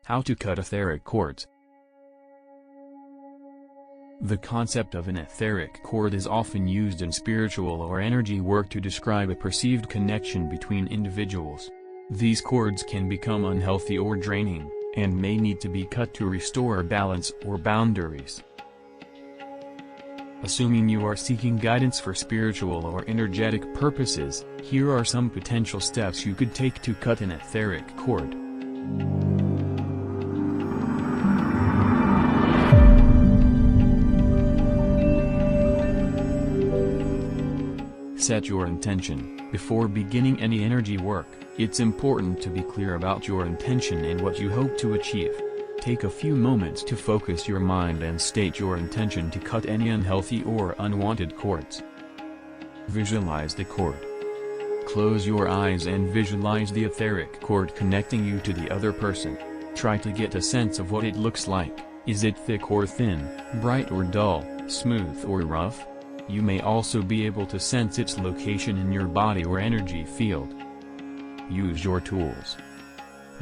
How to cut etheric cords. The concept of an etheric cord is often used in spiritual or energy work to describe a perceived connection between individuals. These cords can become unhealthy or draining, and may need to be cut to restore balance or boundaries. Assuming you are seeking guidance for spiritual or energetic purposes, here are some potential steps you could take to cut an etheric cord. Set your intention. Before beginning any energy work, it's important to be clear about your intention and what you hope to achieve. Take a few moments to focus your mind and state your intention to cut any unhealthy or unwanted cords. Visualize the cord. Close your eyes and visualize the etheric cord connecting you to the other person. Try to get a sense of what it looks like. Is it thick or thin, bright or dull, smooth or rough? You may also be able to sense its location in your body or energy field. Use your tools.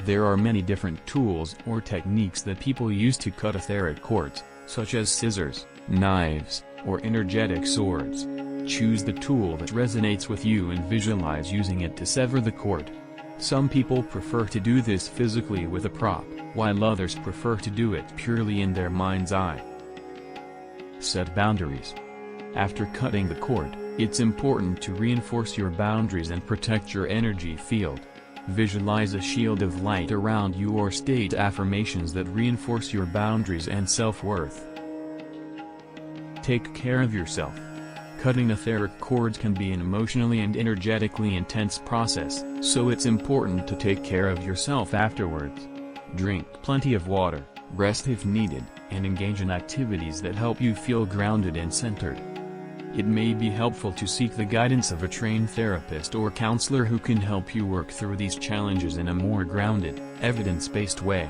There are many different tools or techniques that people use to cut etheric cords, such as scissors, knives, or energetic swords. Choose the tool that resonates with you and visualize using it to sever the cord. Some people prefer to do this physically with a prop, while others prefer to do it purely in their mind's eye. Set boundaries. After cutting the cord, it's important to reinforce your boundaries and protect your energy field. Visualize a shield of light around you or state affirmations that reinforce your boundaries and self-worth. Take care of yourself. Cutting etheric cords can be an emotionally and energetically intense process, so it's important to take care of yourself afterwards. Drink plenty of water, rest if needed, and engage in activities that help you feel grounded and centered. It may be helpful to seek the guidance of a trained therapist or counselor who can help you work through these challenges in a more grounded, evidence-based way.